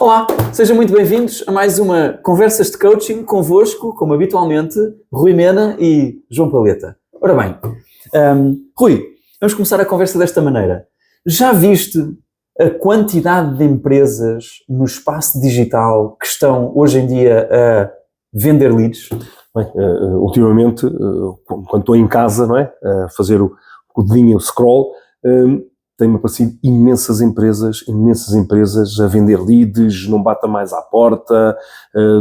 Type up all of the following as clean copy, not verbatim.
Olá, sejam muito bem-vindos a mais uma Conversas de Coaching convosco, como habitualmente, Rui Mena e João Paleta. Ora bem, Rui, vamos começar a conversa desta maneira. Já viste a quantidade de empresas no espaço digital que estão hoje em dia a vender leads? Bem, ultimamente, quando estou em casa, não é, a fazer o dedinho, o scroll, tem-me aparecido imensas empresas a vender leads, não bata mais à porta,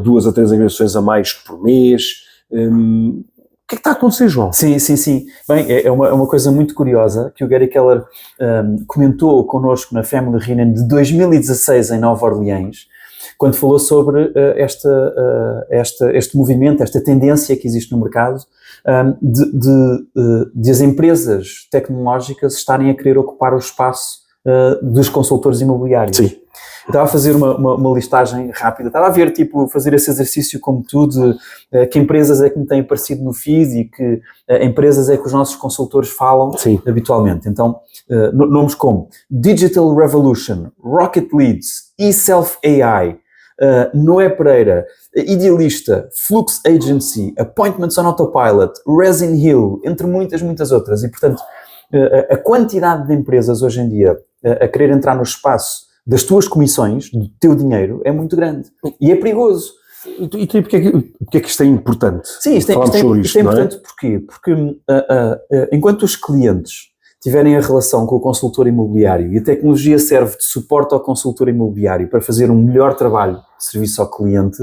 2 a 3 agressões a mais por mês. O que é que está a acontecer, João? Sim. Bem, é uma coisa muito curiosa que o Gary Keller comentou connosco na Family Reunion de 2016 em Nova Orleans, quando falou sobre este movimento, esta tendência que existe no mercado de as empresas tecnológicas estarem a querer ocupar o espaço dos consultores imobiliários. Sim. Eu estava a fazer uma listagem rápida, estava a ver, fazer esse exercício como tu, de que empresas é que me têm aparecido no feed e que empresas é que os nossos consultores falam habitualmente. Então, nomes como Digital Revolution, Rocket Leads, eSelf AI, Noé Pereira, Idealista, Flux Agency, Appointments on Autopilot, Resin Hill, entre muitas outras. E, portanto, a quantidade de empresas hoje em dia a querer entrar no espaço das tuas comissões, do teu dinheiro, é muito grande. E é perigoso. E porque é que isto é importante? Sim, isto é importante porquê? Porque enquanto os clientes tiverem a relação com o consultor imobiliário e a tecnologia serve de suporte ao consultor imobiliário para fazer um melhor trabalho de serviço ao cliente,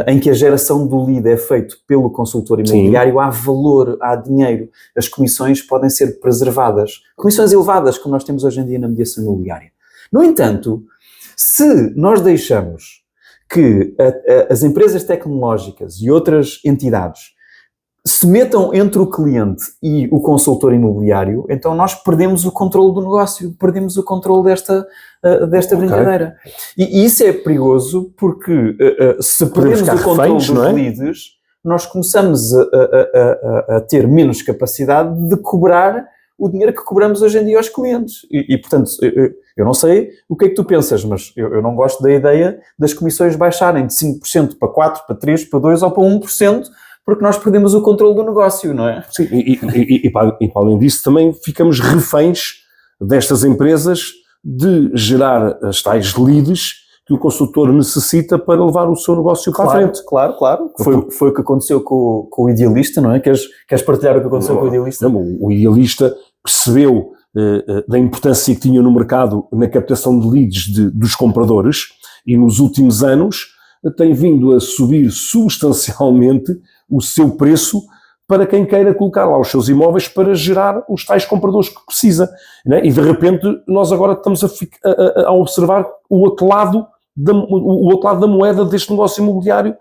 em que a geração do lead é feito pelo consultor imobiliário, há valor, há dinheiro. As comissões podem ser preservadas. Comissões elevadas, como nós temos hoje em dia na mediação imobiliária. No entanto, se nós deixamos que as empresas tecnológicas e outras entidades se metam entre o cliente e o consultor imobiliário, então nós perdemos o controle do negócio, perdemos o controle desta brincadeira. E isso é perigoso porque se perdemos o controle dos leads, nós começamos a ter menos capacidade de cobrar o dinheiro que cobramos hoje em dia aos clientes. E portanto, eu não sei o que é que tu pensas, mas eu não gosto da ideia das comissões baixarem de 5% para 4%, para 3%, para 2% ou para 1%, porque nós perdemos o controle do negócio, não é? Sim, e para além disso também ficamos reféns destas empresas de gerar as tais leads que o consultor necessita para levar o seu negócio para a frente. Claro. Foi o que aconteceu com o Idealista, não é? Queres partilhar o que aconteceu com o Idealista? Não, o Idealista percebeu da importância que tinha no mercado na captação de leads dos compradores e nos últimos anos tem vindo a subir substancialmente o seu preço para quem queira colocar lá os seus imóveis para gerar os tais compradores que precisa. Né? E de repente nós agora estamos a observar o outro lado da moeda deste negócio imobiliário,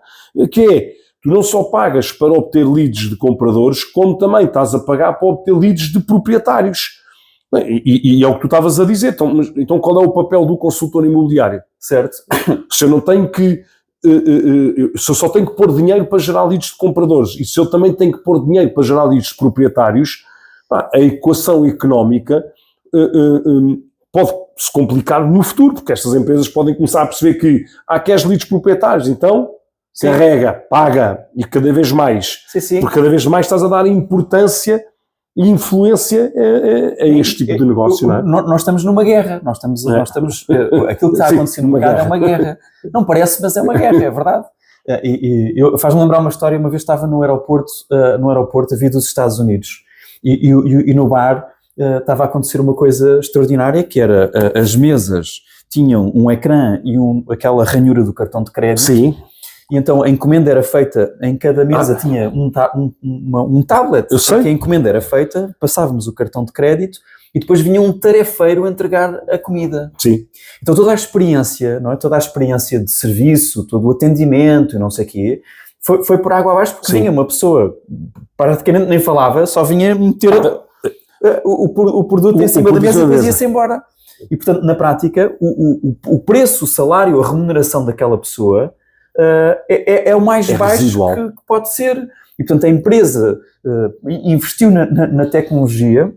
que é, tu não só pagas para obter leads de compradores, como também estás a pagar para obter leads de proprietários. E é o que tu estavas a dizer. Então qual é o papel do consultor imobiliário? Certo? Se eu não tenho que se eu só tenho que pôr dinheiro para gerar leads de compradores e se eu também tenho que pôr dinheiro para gerar leads de proprietários, a equação económica pode-se complicar no futuro, porque estas empresas podem começar a perceber que queres leads proprietários, então carrega, paga e cada vez mais. Porque cada vez mais estás a dar importância e influência a este tipo de negócio, não é? Nós estamos numa guerra, nós estamos aquilo que está a acontecer no mercado é uma guerra. Não parece, mas é uma guerra, é verdade. Faz-me lembrar uma história, uma vez estava no aeroporto a vir dos Estados Unidos e no bar estava a acontecer uma coisa extraordinária, que era as mesas tinham um ecrã e aquela ranhura do cartão de crédito. Sim. E então a encomenda era feita, em cada mesa tinha um tablet, que a encomenda era feita, passávamos o cartão de crédito e depois vinha um tarefeiro entregar a comida. Sim. Então toda a experiência, não é? Toda a experiência de serviço, todo o atendimento e não sei o quê, foi por água abaixo, porque vinha uma pessoa, praticamente nem falava, só vinha meter o produto em cima da mesa e depois ia-se embora. E portanto, na prática, o preço, o salário, a remuneração daquela pessoa é o mais baixo que pode ser. E portanto a empresa investiu na tecnologia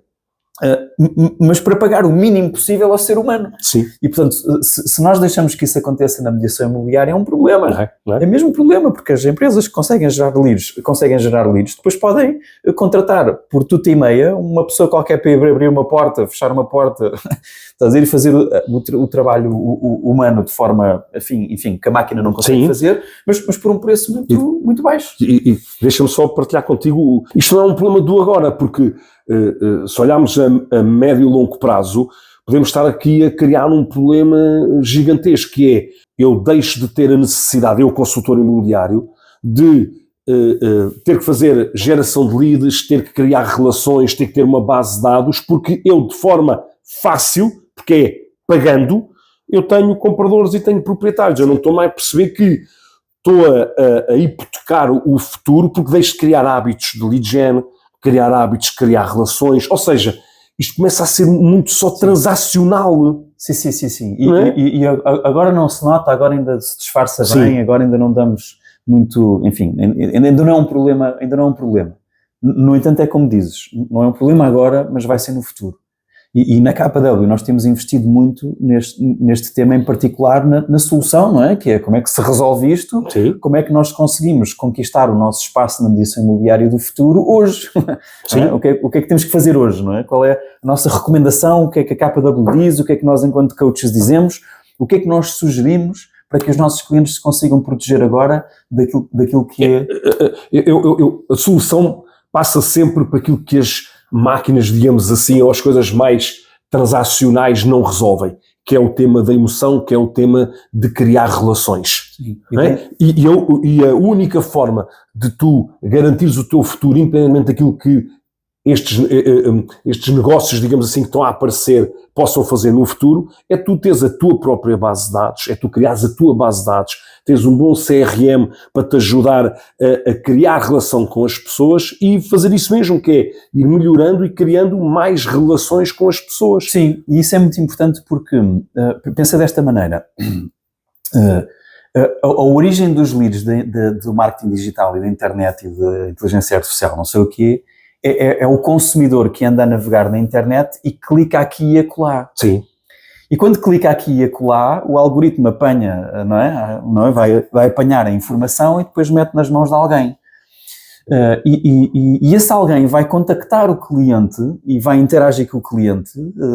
mas para pagar o mínimo possível ao ser humano. Sim. E, portanto, se nós deixamos que isso aconteça na mediação imobiliária, é um problema. Não é? É mesmo um problema, porque as empresas que conseguem gerar leads, depois podem contratar por tudo e meia uma pessoa qualquer para abrir uma porta, fechar uma porta, estás a dizer, e fazer o trabalho humano de forma, enfim, que a máquina não consegue fazer, mas por um preço muito baixo. E deixa-me só partilhar contigo, isto não é um problema do agora, porque se olharmos a médio e longo prazo, podemos estar aqui a criar um problema gigantesco, que é, eu deixo de ter a necessidade, eu consultor imobiliário, de ter que fazer geração de leads, ter que criar relações, ter que ter uma base de dados, porque eu, de forma fácil, porque é pagando, eu tenho compradores e tenho proprietários. Eu não estou mais a perceber que estou a hipotecar o futuro, porque deixo de criar hábitos de lead gen, criar hábitos, criar relações, ou seja, isto começa a ser muito só transacional. Sim. E agora não se nota, agora ainda se disfarça bem, agora ainda não damos muito, enfim, ainda não é um problema, No entanto, é como dizes, não é um problema agora, mas vai ser no futuro. E na KW nós temos investido muito neste tema em particular, na solução, não é? Que é como é que se resolve isto, como é que nós conseguimos conquistar o nosso espaço na mediação imobiliária do futuro hoje. É? O que é que temos que fazer hoje, não é? Qual é a nossa recomendação, o que é que a KW diz, o que é que nós enquanto coaches dizemos, o que é que nós sugerimos para que os nossos clientes se consigam proteger agora daquilo que é... A solução passa sempre para aquilo que as máquinas, digamos assim, ou as coisas mais transacionais não resolvem, que é o tema da emoção, que é o tema de criar relações. Sim. E a única forma de tu garantires o teu futuro, independentemente daquilo que estes negócios, digamos assim, que estão a aparecer, possam fazer no futuro, é tu teres a tua própria base de dados, é tu criares a tua base de dados, teres um bom CRM para te ajudar a criar relação com as pessoas e fazer isso mesmo, que é ir melhorando e criando mais relações com as pessoas. Sim, e isso é muito importante porque, pensa desta maneira, a origem dos leads do marketing digital e da internet e da inteligência artificial, não sei o quê, é o consumidor que anda a navegar na internet e clica aqui e acolá. Sim. E quando clica aqui e acolá, o algoritmo apanha, não é? Vai apanhar a informação e depois mete nas mãos de alguém. E esse alguém vai contactar o cliente e vai interagir com o cliente,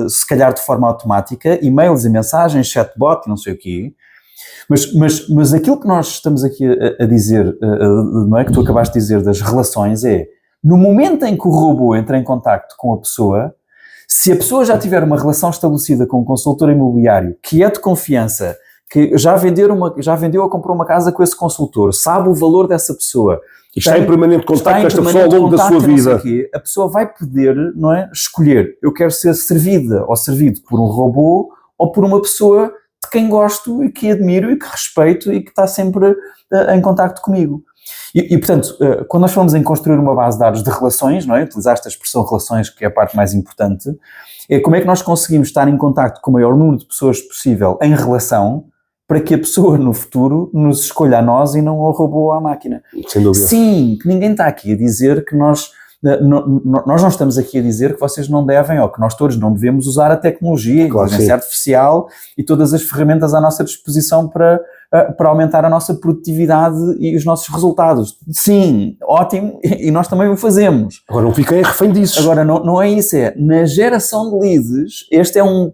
se calhar de forma automática, e-mails e mensagens, chatbot e não sei o quê. Mas aquilo que nós estamos aqui a dizer, não é, que tu acabaste de dizer das relações, é no momento em que o robô entra em contacto com a pessoa, se a pessoa já tiver uma relação estabelecida com um consultor imobiliário que é de confiança, que já vendeu ou comprou uma casa com esse consultor, sabe o valor dessa pessoa, está em permanente contacto com esta pessoa ao longo da sua vida, a pessoa vai poder, não é, escolher, eu quero ser servida ou servido por um robô ou por uma pessoa de quem gosto e que admiro e que respeito e que está sempre em contacto comigo. E, portanto, quando nós falamos em construir uma base de dados de relações, não é? Utilizar esta expressão relações, que é a parte mais importante, é como é que nós conseguimos estar em contacto com o maior número de pessoas possível em relação para que a pessoa no futuro nos escolha a nós e não ao robô ou à máquina. Sem dúvida. Sim, que ninguém está aqui a dizer que nós não estamos aqui a dizer que vocês não devem ou que nós todos não devemos usar a tecnologia, a inteligência artificial e todas as ferramentas à nossa disposição para aumentar a nossa produtividade e os nossos resultados. Sim, ótimo, e nós também o fazemos. Agora não fiquem refém disso. Agora não é isso, é na geração de leads, este é um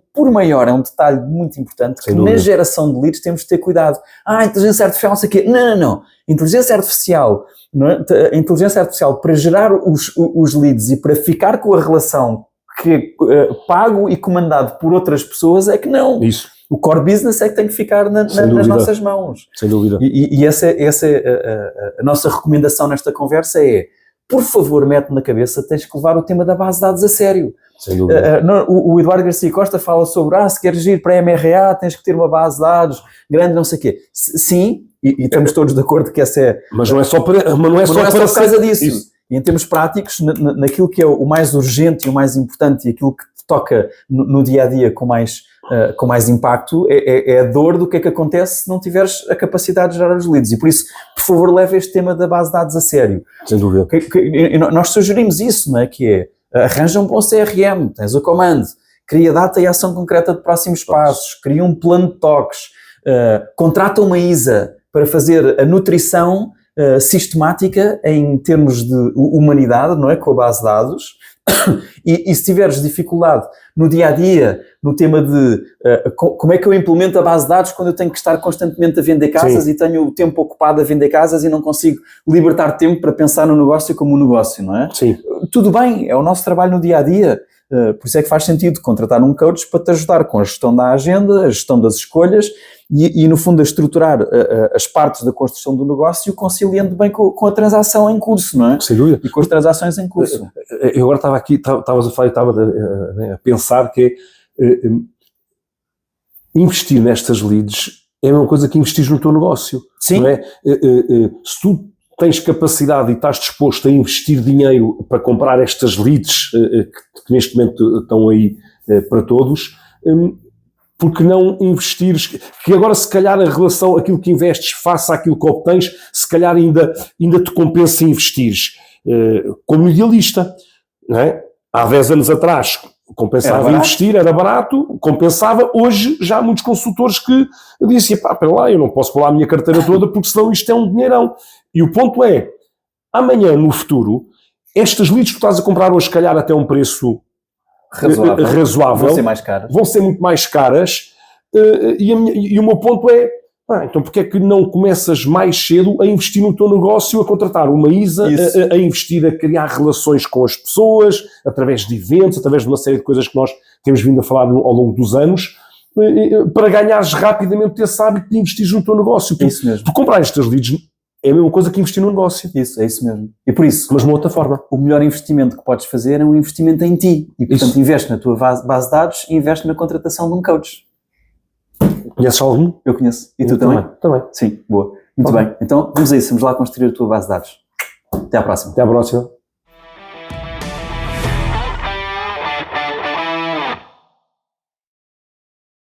detalhe muito importante, que na geração de leads temos de ter cuidado. Inteligência artificial, não sei o quê. Não. Inteligência artificial, não é? A inteligência artificial para gerar os leads e para ficar com a relação que é pago e comandado por outras pessoas é que não. Isso. O core business é que tem que ficar nas nossas mãos. Sem dúvida. E essa é a nossa recomendação nesta conversa é, por favor, mete na cabeça, tens que levar o tema da base de dados a sério. Sem dúvida. O Eduardo Garcia Costa fala sobre, se queres ir para a MRA, tens que ter uma base de dados grande, não sei o quê. Sim, e estamos todos de acordo que essa é... Mas não é só para... Mas não é só por causa disso. Isso. E em termos práticos, naquilo que é o mais urgente e o mais importante e aquilo que te toca no dia-a-dia com mais impacto, é a dor do que é que acontece se não tiveres a capacidade de gerar os leads. E por isso, por favor, leve este tema da base de dados a sério. Sem dúvida. Nós sugerimos isso, não é? Que é, arranja um bom CRM, tens o Command, cria data e ação concreta de próximos passos, cria um plano de toques, contrata uma ISA para fazer a nutrição sistemática em termos de humanidade, não é? Com a base de dados. E se tiveres dificuldade no dia-a-dia, no tema de como é que eu implemento a base de dados quando eu tenho que estar constantemente a vender casas Sim. e tenho o tempo ocupado a vender casas e não consigo libertar tempo para pensar no negócio como um negócio, não é? Sim. Tudo bem, é o nosso trabalho no dia-a-dia. Por isso é que faz sentido contratar um coach para te ajudar com a gestão da agenda, a gestão das escolhas e no fundo, a estruturar as partes da construção do negócio, conciliando bem com a transação em curso, não é? Sem dúvida. E com as transações em curso. Eu agora estava aqui, estavas a falar, estava a pensar que investir nestas leads é a mesma coisa que investir no teu negócio. Sim. Não é? Se tu tens capacidade e estás disposto a investir dinheiro para comprar estas leads que neste momento estão aí para todos, porque não investires, que agora se calhar a relação, aquilo que investes face àquilo que obtens, se calhar ainda te compensa investires como idealista, não é? Há 10 anos atrás compensava investir, era barato, compensava. Hoje já há muitos consultores que dizem, espera lá, eu não posso pôr lá a minha carteira toda porque senão isto é um dinheirão. E o ponto é, amanhã no futuro, estas leads que tu estás a comprar hoje, se calhar até um preço razoável, vão ser mais caras. Vão ser muito mais caras, e o meu ponto é, então porque é que não começas mais cedo a investir no teu negócio, a contratar uma ISA, a investir, a criar relações com as pessoas, através de eventos, através de uma série de coisas que nós temos vindo a falar ao longo dos anos, para ganhares rapidamente esse hábito de investir no teu negócio. Isso mesmo. Tu comprar estas leads é a mesma coisa que investir no negócio. Isso, é isso mesmo. E por isso, mas de uma outra forma, o melhor investimento que podes fazer é um investimento em ti. E, portanto, investe na tua base de dados e investe na contratação de um coach. Conheces algum? Eu conheço. E tu também? Também. Sim, boa. Muito bem. Então, vamos a isso. Vamos lá construir a tua base de dados. Até à próxima. Até à próxima.